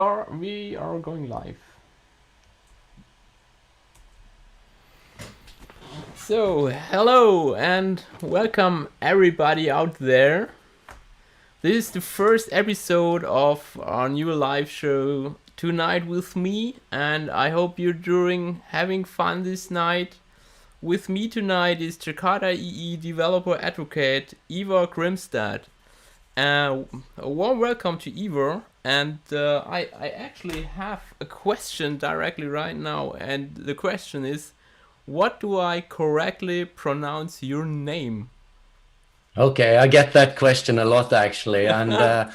We are going live. So, hello and welcome everybody out there. This is the first episode of our new live show tonight with me, and I hope you're having fun this night. With me tonight is Jakarta EE Developer Advocate Ivar Grimstad. A warm welcome to Ivar, and I actually have a question directly right now, and the question is, what do I correctly pronounce your name? Okay, I get that question a lot actually, and I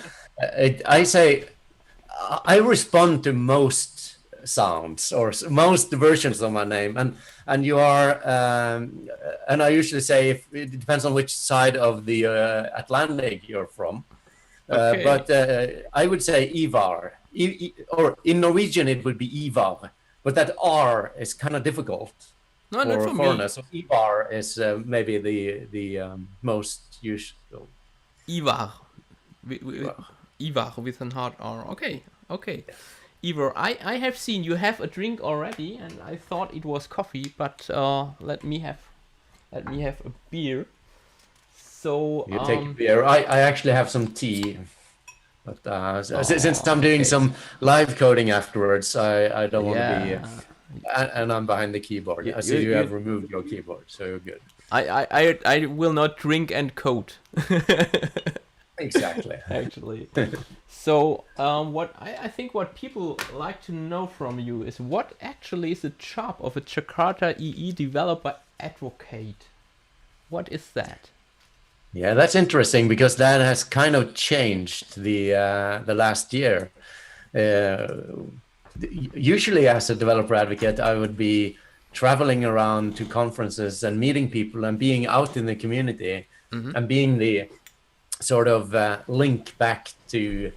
respond to most sounds or most versions of my name, and you are, and I usually say it depends on which side of the Atlantic you're from, Okay. but I would say Ivar, or in Norwegian it would be Ivar, but that R is kind of difficult No, not for for me. foreigners. So Ivar is maybe the most usual. Ivar. Ivar. Ivar with an hard R. Okay, okay. Ivar, I have seen you have a drink already, and I thought it was coffee, but let me have a beer. So You take a beer. I actually have some tea, but since I'm doing okay. some live coding afterwards, I don't want to be, Yeah. and I'm behind the keyboard. You, I you, see you have you, removed your keyboard, so you're good. I will not drink and code. Exactly. Actually. So, I think what people like to know from you is what actually is the job of a Jakarta EE Developer Advocate? What is that? Yeah, that's interesting because that has kind of changed the last year. Uh, Usually, as a developer advocate, I would be traveling around to conferences and meeting people and being out in the community Mm-hmm. and being the sort of link back to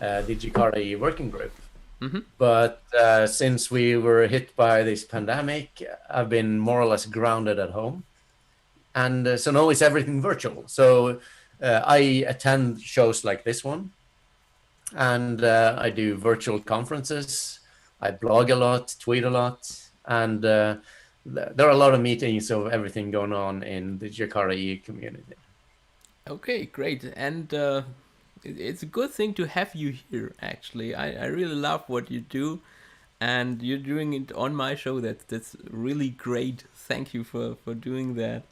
the Jakarta EE working group. Mm-hmm. But since we were hit by this pandemic, I've been more or less grounded at home. And so now it's everything virtual. So I attend shows like this one, and I do virtual conferences. I blog a lot, tweet a lot, and there are a lot of meetings of everything going on in the Jakarta EE community. Okay, great. And it's a good thing to have you here, actually. I really love what you do, and you're doing it on my show. That's really great. Thank you for doing that.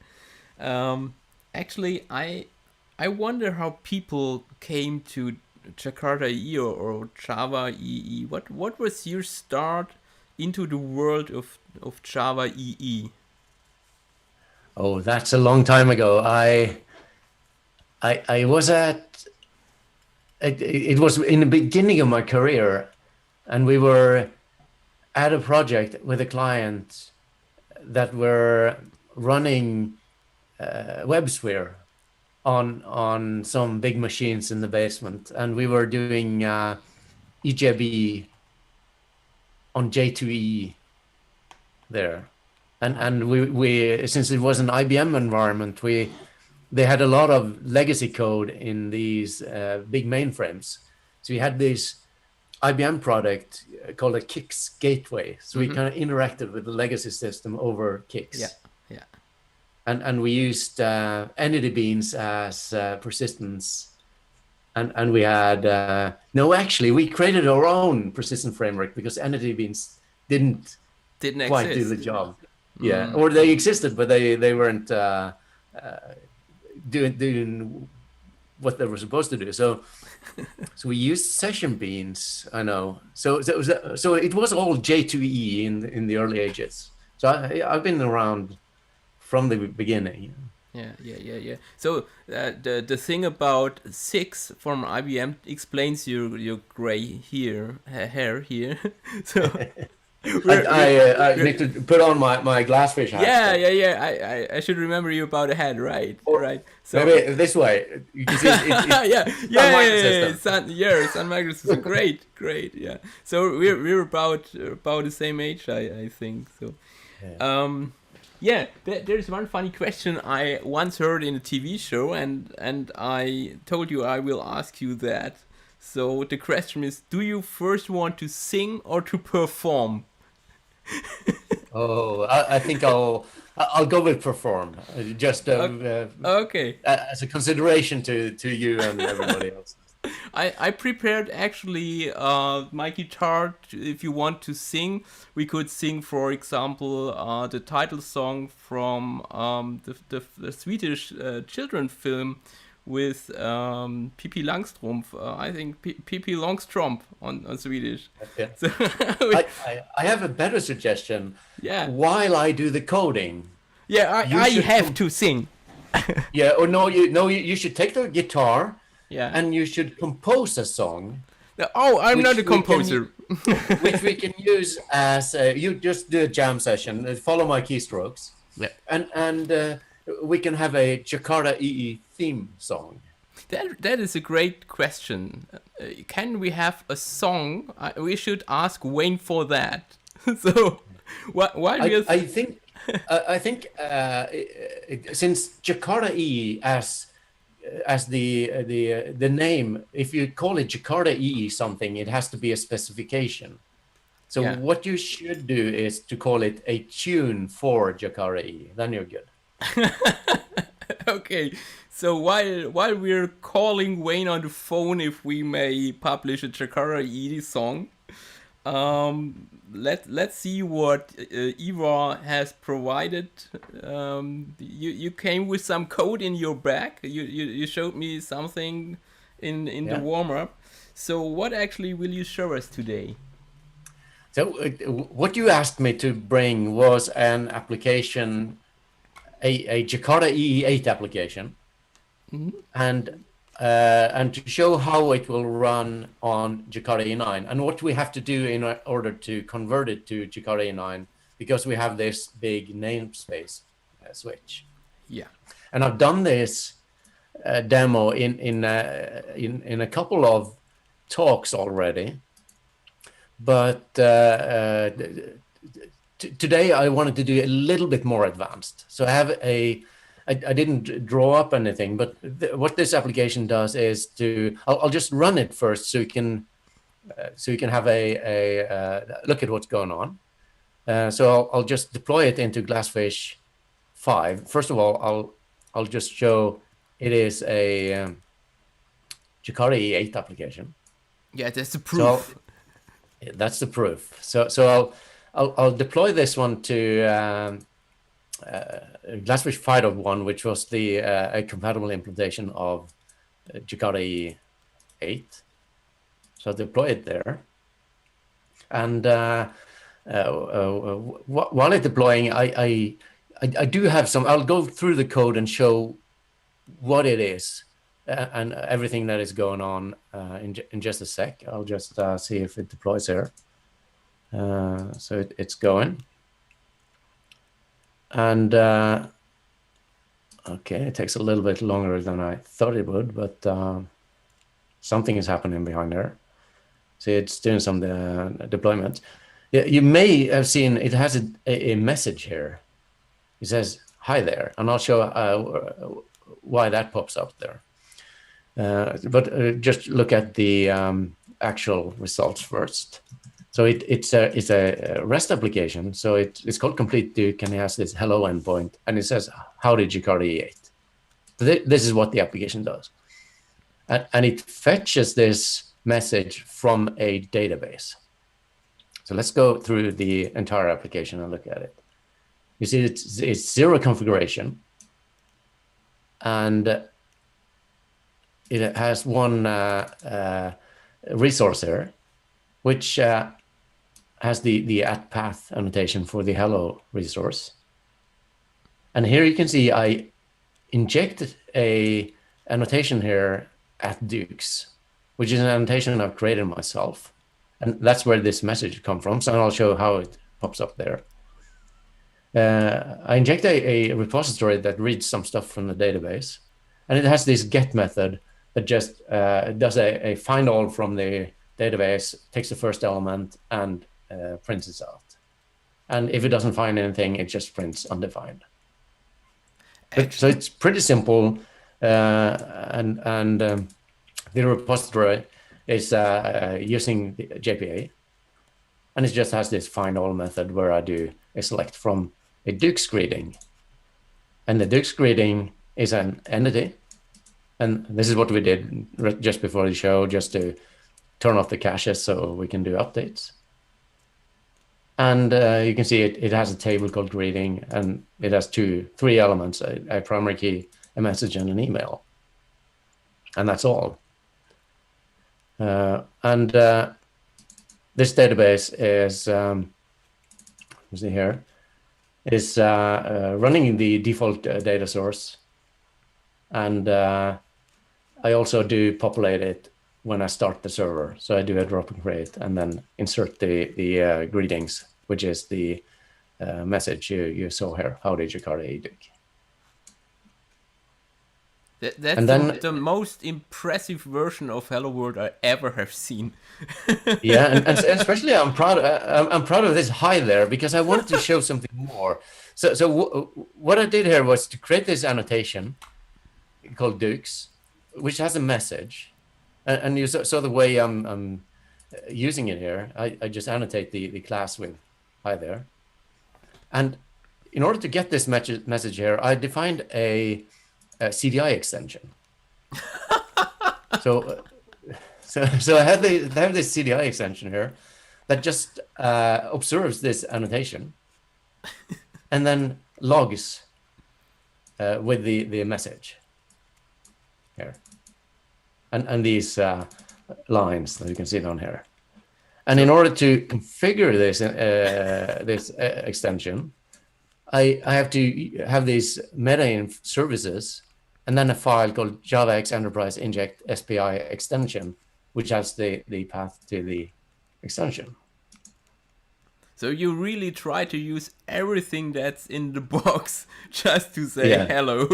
Um, Actually, I wonder how people came to Jakarta EE or Java EE. What was your start into the world of Java EE? Oh, that's a long time ago. I was at it was in the beginning of my career, and we were at a project with a client that were running WebSphere on some big machines in the basement, and we were doing EJB on J2E there, and we since it was an IBM environment, they had a lot of legacy code in these big mainframes. So we had this IBM product called a Kix gateway. So we Mm-hmm. kind of interacted with the legacy system over Yeah, Kix. yeah. And we used entity beans as persistence. And we had, no, actually, we created our own persistent framework because entity beans didn't Didn't quite do the exist. job. Yeah, Mm. or they existed, but they weren't doing what they were supposed to do. So we used session beans. I know. So it was all J2E in the early ages. So I've been around from the beginning. Yeah. So the thing about 6 from IBM explains your gray hair here. So I we're need to put on my glassfish hat yeah, then. yeah, yeah. I should remember you about a head, right? Or Right. So maybe this way. You can see it's yeah, Sun yeah. Microsystem. Sun Microsystem. Great. Yeah. So we're about the same age, I think. So Yeah. yeah, there's one funny question I once heard in a TV show, and I told you I will ask you that. So the question is, do you first want to sing or to perform? Oh, I think I'll go with perform. Just Okay. as a consideration to you and everybody else. I prepared actually my guitar. If you want to sing, we could sing, for example, the title song from the Swedish children film with Pippi Langstrumpf. I think Pippi Longstrump on Swedish. Yeah. So I have a better suggestion. yeah, While I do the coding, yeah. you I should have to sing. yeah, or no, you should take the guitar Yeah. and you should compose a song Oh, I'm not which a composer. which we can use as you just do a jam session. Follow my keystrokes, Yeah. and we can have a Jakarta EE theme song. That is a great question. Can we have a song? We should ask Wayne for that. So, while we are I think since Jakarta EE as the name, if you call it Jakarta EE something, it has to be a specification. So Yeah. what you should do is to call it a tune for Jakarta EE. Then you're good. Okay, so while we're calling Wayne on the phone, if we may publish a Jakarta EE song, let's see what Ivar has provided. You came with some code in your bag. You showed me something in the Yeah. warm up. So what actually will you show us today? So what you asked me to bring was an application, a Jakarta EE8 application, and to show how it will run on Jakarta E9 and what we have to do in order to convert it to Jakarta E9, because we have this big namespace switch. Yeah. And I've done this demo in a couple of talks already, but today I wanted to do a little bit more advanced. So I didn't draw up anything, but what this application does is I'll just run it first so you can have a look at what's going on. So I'll just deploy it into Glassfish 5. First of all, I'll just show it is a Jakarta E8 application. Yeah, that's the proof. So that's the proof. So I'll deploy this one to Glassfish 5.1, which was a compatible implementation of Jakarta E8. So I'll deploy it there. And while it's deploying, I do have some. I'll go through the code and show what it is and everything that is going on in just a sec. I'll just see if it deploys here. So it's going. And okay, it takes a little bit longer than I thought it would, but something is happening behind there. See, it's doing some deployment. Yeah, you may have seen it has a message here. It says, "Hi there," and I'll show why that pops up there. But just look at the actual results first. So it's a REST application. So it's called Complete Duke, and it has this hello endpoint, and it says, "How did Jakarta E8?" So this is what the application does, and it fetches this message from a database. So let's go through the entire application and look at it. You see, it's zero configuration, and it has one resource here, which has the @path annotation for the hello resource. And here you can see I injected a annotation here @dukes, which is an annotation I've created myself. And that's where this message comes from. So I'll show how it pops up there. I inject a repository that reads some stuff from the database. And it has this get method that just does a find all from the database, takes the first element, and prints it out. And if it doesn't find anything, it just prints undefined. So it's pretty simple. And the repository is using the JPA, and it just has this find all method where I do a select from a Dux greeting, and the Dux greeting is an entity, and this is what we did just before the show, just to turn off the caches so we can do updates. And you can see it has a table called greeting, and it has three elements: a primary key, a message, and an email, and that's all. This database is, you see here, is running the default data source, and I also do populate it when I start the server. So I do a drop and create, and then insert the greetings, which is the message you saw here. Howdy, Jakarta EE Developer. That's the most impressive version of Hello World I ever have seen. Yeah, and especially I'm proud of this hi there, because I wanted to show something more. So what I did here was to create this annotation called Dux, which has a message, and you saw the way I'm using it here. I just annotate the class with hi there, and in order to get this message here, I defined a CDI extension. So I have this CDI extension here that just observes this annotation and then logs with the message here, and these lines that you can see down here. And in order to configure this extension, I have to have these meta-inf services, and then a file called JavaX Enterprise Inject SPI extension, which has the path to the extension. So you really try to use everything that's in the box just to say hello.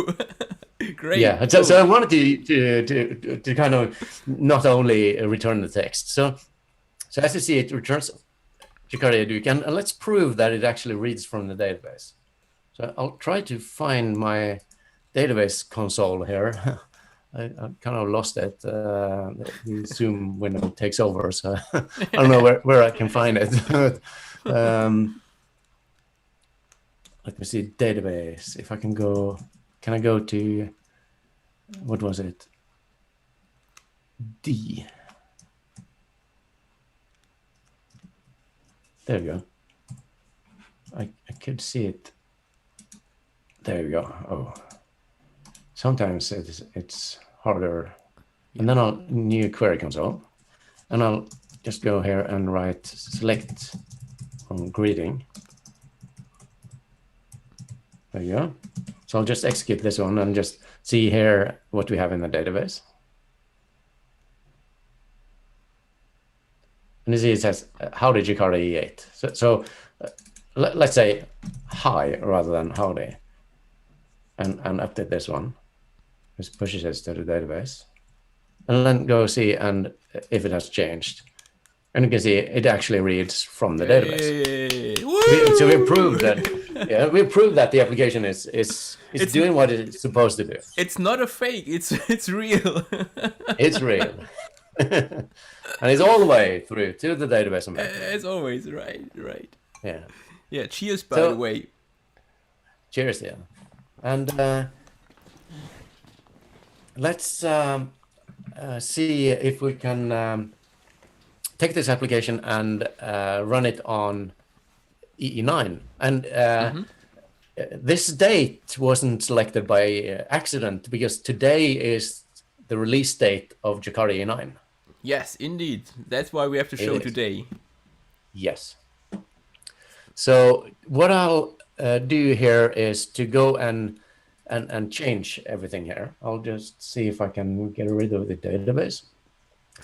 Great. Yeah. So I wanted to kind of not only return the text. So as you see, it returns Jakarta EE Developer, and let's prove that it actually reads from the database. So I'll try to find my database console here. I kind of lost it. The Zoom window takes over, so I don't know where I can find it. Let me see, database. If I can go, can I go to, what was it? D. There we go. I could see it. There we go. Oh, sometimes it's harder. Yeah. And then I'll new query console, and I'll just go here and write select from greeting. There you go. So I'll just execute this one and just see here what we have in the database. And you see it says, how did Jakarta E8? So let's say hi rather than howdy. And update this one. Just pushes it to the database. And then go see and if it has changed. And you can see it actually reads from the database. So we proved that. Yeah, we proved that the application is doing what it's supposed to do. It's not a fake. It's real. It's real. And it's all the way through to the database. As always, right. Yeah. Yeah. Cheers, by the way. Cheers, yeah. And let's see if we can take this application and run it on EE9. And this date wasn't selected by accident, because today is the release date of Jakarta EE9. Yes, indeed. That's why we have to show today. Yes. So what I'll do here is to go and change everything here. I'll just see if I can get rid of the database.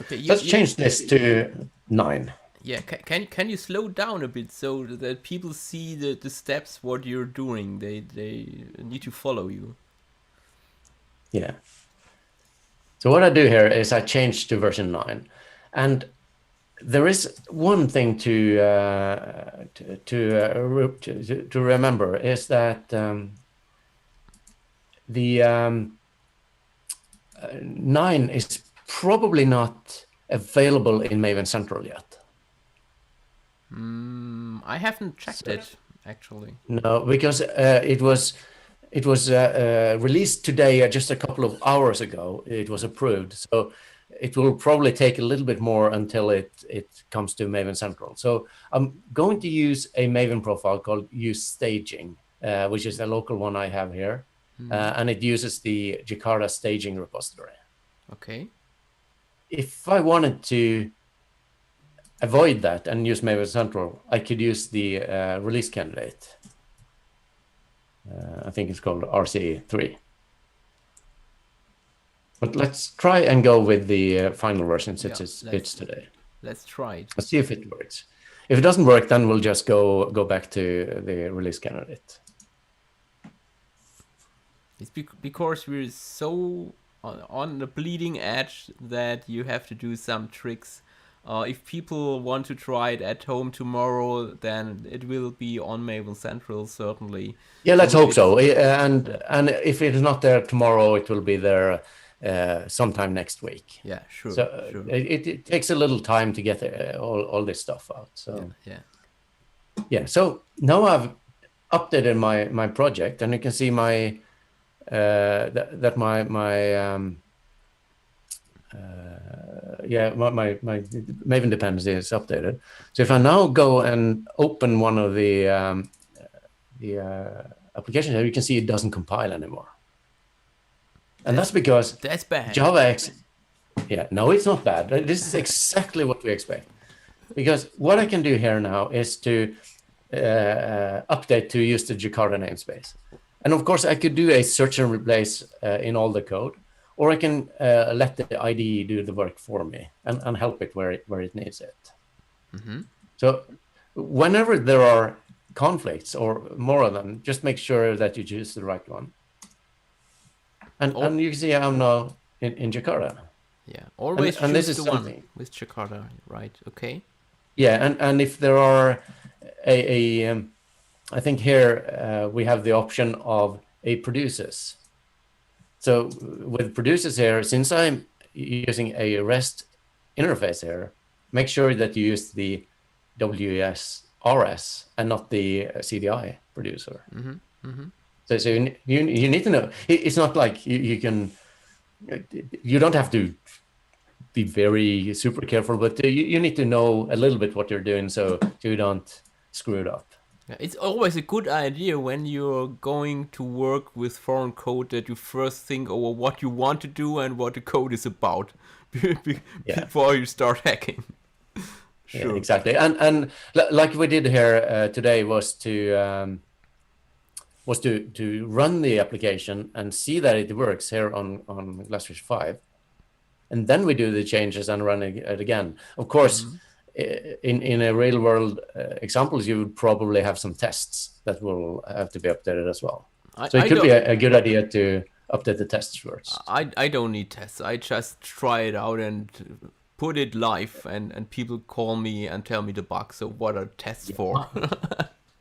Okay, let's change this to 9. Yeah, can you slow down a bit so that people see the steps what you're doing? They need to follow you. Yeah. So what I do here is I change to version 9, and there is one thing to remember is that the 9 is probably not available in Maven Central yet. I haven't checked it actually. No, because it was released today, just a couple of hours ago. It was approved, so it will probably take a little bit more until it comes to Maven Central. So I'm going to use a Maven profile called Use Staging, which is a local one I have here, and it uses the Jakarta staging repository. Okay. If I wanted to avoid that and use Maven Central, I could use the release candidate. I think it's called RC3. But let's try and go with the final version since it's today. Let's try it. Let's see if it works. If it doesn't work, then we'll just go back to the release candidate. It's because we're so on the bleeding edge that you have to do some tricks. If people want to try it at home tomorrow, then it will be on Maven Central, certainly. Yeah, let's hope so. And if it is not there tomorrow, it will be there sometime next week. Yeah, sure. So sure. It takes a little time to get all this stuff out. So yeah. So now I've updated my project, and you can see my that my Maven dependency is updated. So if I now go and open one of the applications here, you can see it doesn't compile anymore. And that's because that's bad. JavaX. Yeah, no, it's not bad. This is exactly what we expect. Because what I can do here now is to update to use the Jakarta namespace. And of course, I could do a search and replace in all the code, or I can let the IDE do the work for me and help it where it needs it. So whenever there are conflicts or more of them, just make sure that you choose the right one. And you can see I'm now in Jakarta. Yeah, always and choose this is the something. one with Jakarta, right? Okay. Yeah, and if there are I think here we have the option of a producers. So with producers here, since I'm using a REST interface here, make sure that you use the WS RS and not the CDI producer. So you need to know. It's not like you don't have to be very super careful, but you need to know a little bit what you're doing so you don't screw it up. Yeah, it's always a good idea when you're going to work with foreign code that you first think over what you want to do and what the code is about before you start hacking. Sure. Yeah, exactly. And like we did here today was to run the application and see that it works here on Glassfish 5. And then we do the changes and run it again. Of course, in a real world examples, you would probably have some tests that will have to be updated as well. So it could be a good idea to update the tests first. I don't need tests. I just try it out and put it live, and people call me and tell me the bug. So what are tests for?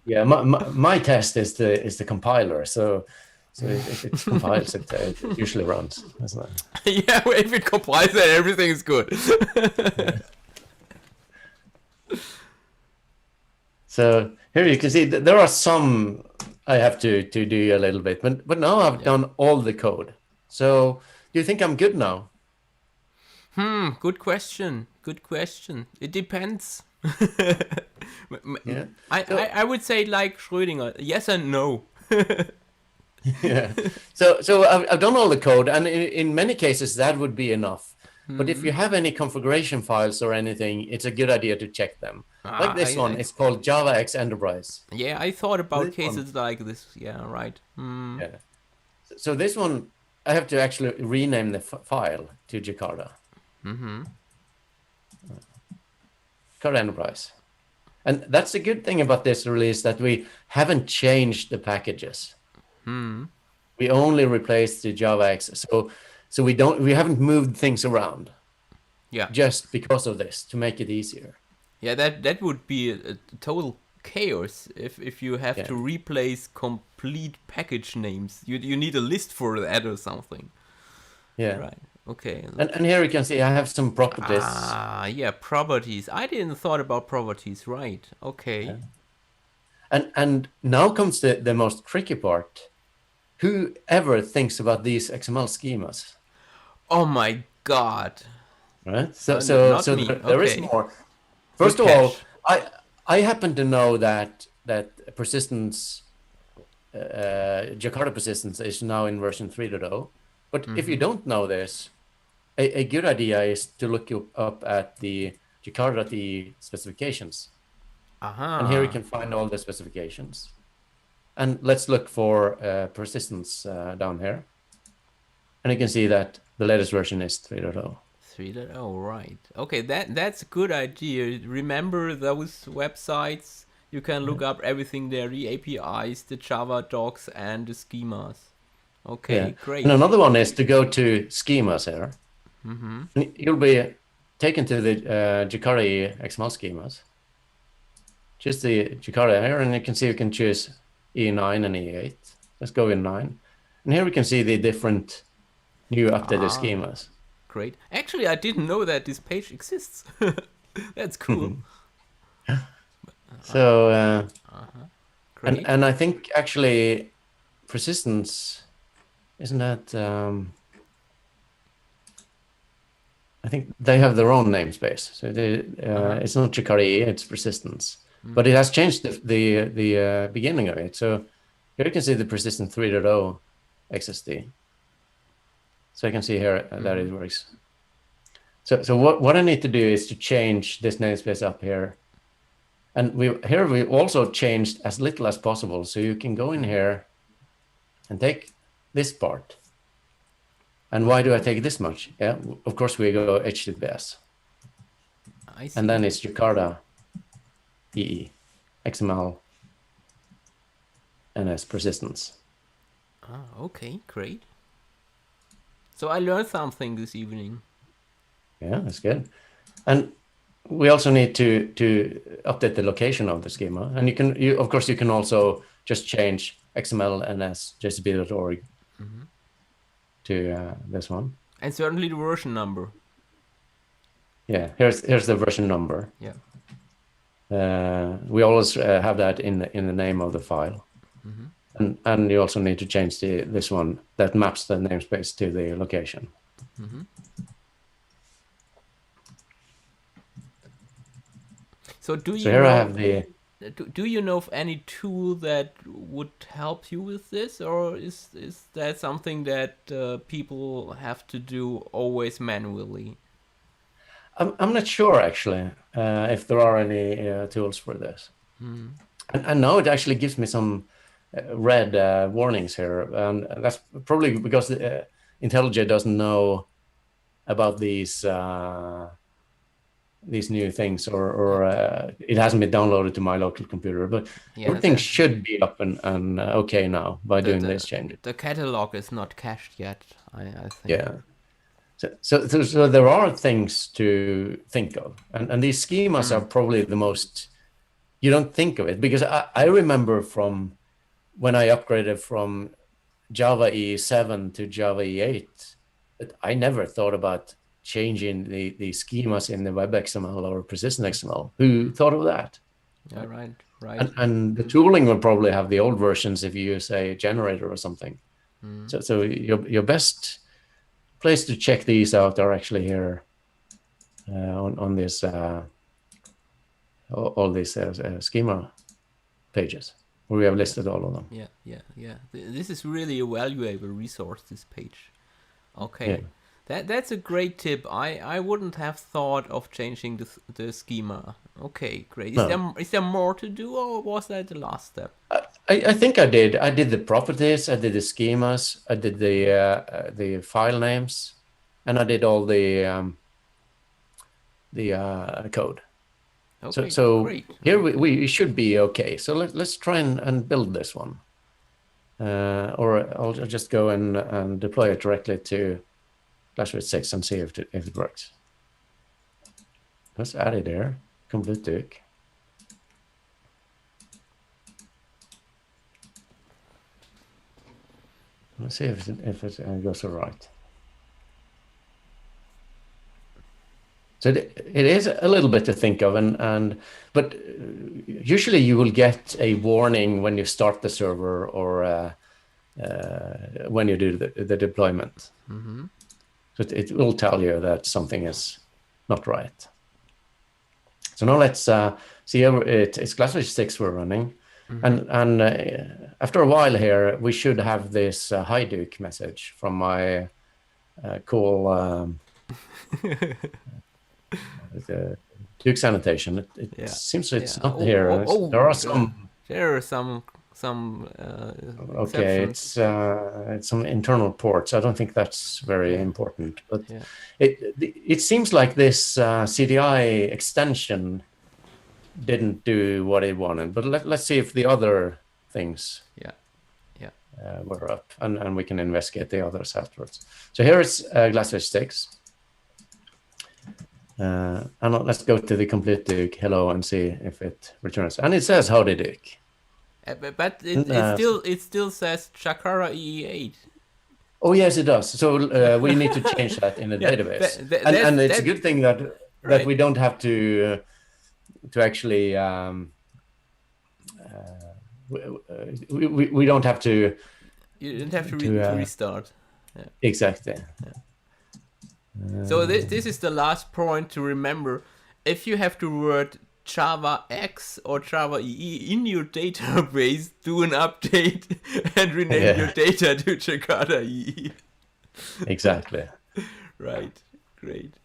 Yeah, my test is the compiler. So if it compiles, it usually runs. Yeah, if it compiles, then everything is good. Yeah. So here you can see that there are some I have to do a little bit, but now I've done all the code. So do you think I'm good now? Good question. Good question. It depends. Yeah. I would say like Schrödinger, yes and no. Yeah. So I've done all the code, and in many cases that would be enough. But if you have any configuration files or anything, it's a good idea to check them. Like this one, it's called JavaX Enterprise. Yeah, I thought about cases like this. Yeah, right. Yeah. So this one, I have to actually rename the file to Jakarta. Jakarta Enterprise. And that's the good thing about this release, that we haven't changed the packages. We only replaced the JavaX. So we haven't moved things around. Yeah. Just because of this, to make it easier. Yeah, that would be a total chaos if you have to replace complete package names. You need a list for that or something. Yeah. Right. Okay. And here you can see I have some properties. Ah, yeah, properties. I didn't thought about properties, right? Okay. And now comes the most tricky part. Who ever thinks about these XML schemas, Oh my God. right? So Not me. there is Okay. more. Good First of all, catch. I happen to know that persistence, Jakarta persistence is now in version 3.0. But if you Mm-hmm. don't know this, a good idea is to look up at the Jakarta EE specifications. And here you Aha. can find all the specifications. And let's look for persistence down here. And you can see that the latest version is 3.0. 3.0, right. Okay, that's a good idea. Remember those websites? You can look up everything there, the APIs, the Java docs, and the schemas. Yeah. Okay, And great. another one is to go to schemas here. Mm-hmm. And you'll be taken to the Jakarta EE XML schemas. Choose the Jakarta here, and you can see you can choose E9 and E8. Let's go in 9. And here we can see the different new updated Ah, schemas. great. Actually, I didn't know that this page exists. That's cool. So, Great. and I think actually persistence, isn't that, I think they have their own namespace. So Uh-huh. it's not Jakarta EE, it's persistence. But it Mm-hmm. has changed the beginning of it. So here you can see the persistent 3.0 XSD. So I can see here that Mm-hmm. it works. So what I need to do is to change this namespace up here. And we also changed as little as possible. So you can go in here and take this part. And why do I take this much? Yeah, of course we go HTTPS. I And then see. it's Jakarta EE, XML, NS persistence. Ah, okay, great. So I learned something this evening. Yeah, that's good. And we also need to update the location of the schema. And you of course you can also just change XML NS jcp.org Mm-hmm. to this one. And certainly the version number. Yeah, here's the version number. Yeah. We always have that in the name of the file. Mm-hmm. And you also need to change this one that maps the namespace to the location. Mm-hmm. So do So you here I know have the do you know of any tool that would help you with this, or is that something that people have to do always manually? I'm not sure actually if there are any tools for this. Mm. And now it actually gives me some red warnings here, and that's probably because IntelliJ doesn't know about these new things, Yeah, or it hasn't been downloaded to my local computer. But yeah. everything should be up and okay now by The doing the this change. the catalog is not cached yet. I think. Yeah. So there are things to think of, and these schemas are Mm. probably the most you don't think of it because I remember from when I upgraded from Java E7 to Java E8 that I never thought about changing the schemas in the WebXML or persistent XML. Who Mm. thought of that? Yeah. Right? Right. Right. And the tooling will probably have the old versions if you use a generator or something. Mm. So your best place to check these out are actually here on this all these schema pages where we have Yeah. listed all of them. Yeah. Yeah. Yeah. This is really a valuable resource. This page. Yeah. Okay. That's a great tip. I wouldn't have thought of changing the schema. Okay, great. No, Is there more to do, or was that the last step? I think I did. I did the properties, I did the schemas, I did the file names, and I did all the code. So Okay, so great. here Okay. we should be okay. So let's try and build this one. Or I'll just go and deploy it directly to Flashbit 6 and see if it works. Let's add it there. Complete. Let's see if it goes all right. So it is a little bit to think of, but usually you will get a warning when you start the server or when you do the deployment. Mm-hmm. So it will tell you that something is not right. So now let's see. It's Glassfish 6 we're running, and after a while here, we should have this hi Duke message from my cool Duke Sanitation. It seems it's not here. There are some. There are some Okay, exceptions. it's some internal ports. I don't think that's very important, but it seems like this CDI extension didn't do what it wanted. But let's see if the other things were up, and we can investigate the others afterwards. So here is Glassfish 6. And let's go to the complete Duke hello and see if it returns. And it says howdy Duke. But it still says Jakarta EE8. Oh yes, it does. So we need to change that in the database. And it's a good thing that we don't have to actually we don't have to. You don't have to restart. Yeah. Exactly. Yeah. So this is the last point to remember. If you have the word Java X or Java EE in your database, do an update and rename your data to Jakarta EE. Exactly. Right. Great.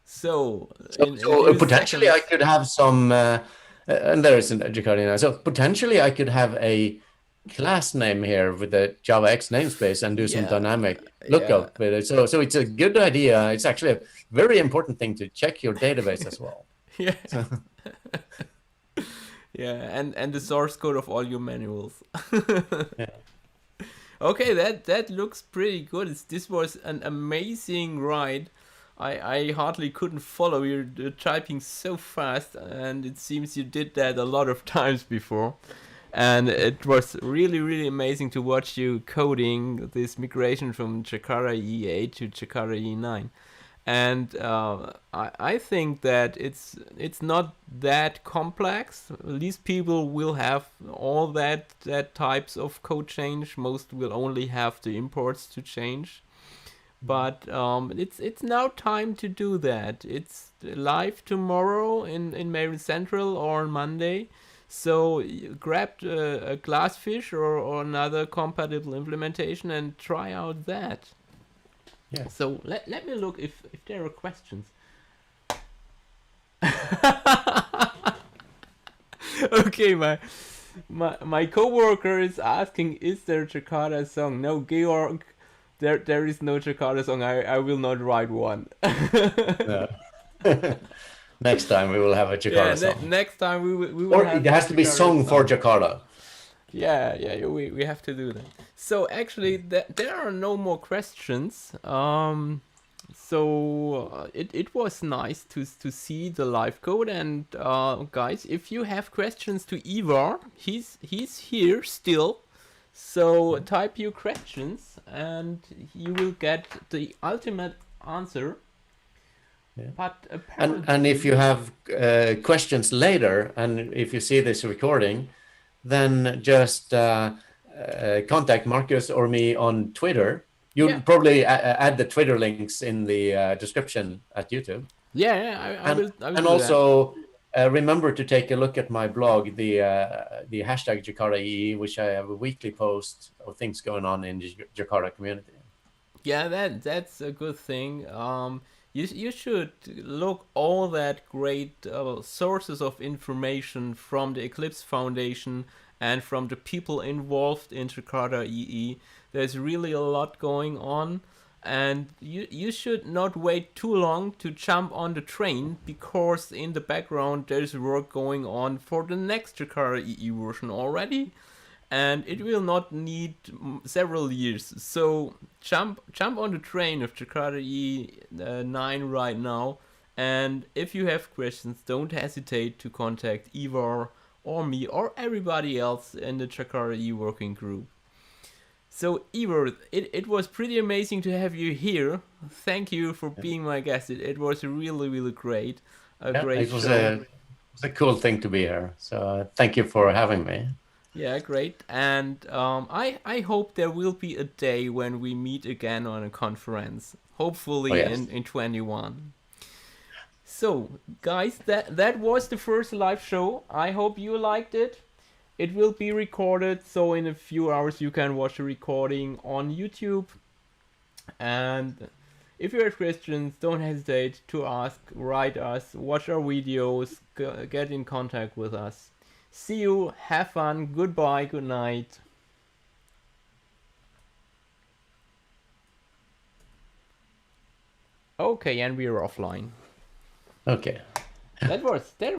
So potentially seconds, I could have some, and there isn't a Jakarta now. So potentially I could have a class name here with the Java X namespace and do some dynamic lookup with it. So it's a good idea. It's actually a very important thing to check your database as well. Yeah. And the source code of all your manuals. Okay, that looks pretty good. This was an amazing ride. I hardly couldn't follow. You're typing so fast, and it seems you did that a lot of times before. And it was really, really amazing to watch you coding this migration from Jakarta EE8 to Jakarta EE9. And I think that it's not that complex. These people will have all that types of code change. Most will only have the imports to change. But it's now time to do that. It's live tomorrow in Maven Central or on Monday. So grab a Glassfish or another compatible implementation and try out that. Yeah. So let me look if there are questions. Okay, my coworker is asking, is there a Jakarta song? No, Georg, there is no Jakarta song. I will not write one. Next time we will have a Jakarta song. Next time we will or have it has to be sung for Jakarta. Yeah, we have to do that. So actually, there are no more questions. So it was nice to see the live code. And guys, if you have questions to Ivar, he's here still. So type your questions, and you will get the ultimate answer. Yeah. But apparently, and if you have questions later, and if you see this recording, then just contact Marcus or me on Twitter. You'll probably add the Twitter links in the description at YouTube. I will and also remember to take a look at my blog, the hashtag Jakarta EE, which I have a weekly post of things going on in the Jakarta community. Yeah, that's a good thing. You should look all that great sources of information from the Eclipse Foundation and from the people involved in Jakarta EE. There's really a lot going on, and you should not wait too long to jump on the train, because in the background there's work going on for the next Jakarta EE version already, and it will not need several years. So jump on the train of Jakarta EE9 right now, and if you have questions, don't hesitate to contact Ivar or me or everybody else in the Jakarta EE working group. So Ivar, it was pretty amazing to have you here. Thank you for being my guest. It was really great. A Yeah, great it was show. it was a cool thing to be here. So thank you for having me. Yeah, great. And I hope there will be a day when we meet again on a conference. Oh Hopefully yes. in 21. So, guys, that was the first live show. I hope you liked it. It will be recorded, so in a few hours you can watch the recording on YouTube. And if you have questions, don't hesitate to ask, write us, watch our videos, get in contact with us. See you, have fun, goodbye, good night. Okay, and we are offline. Okay. That was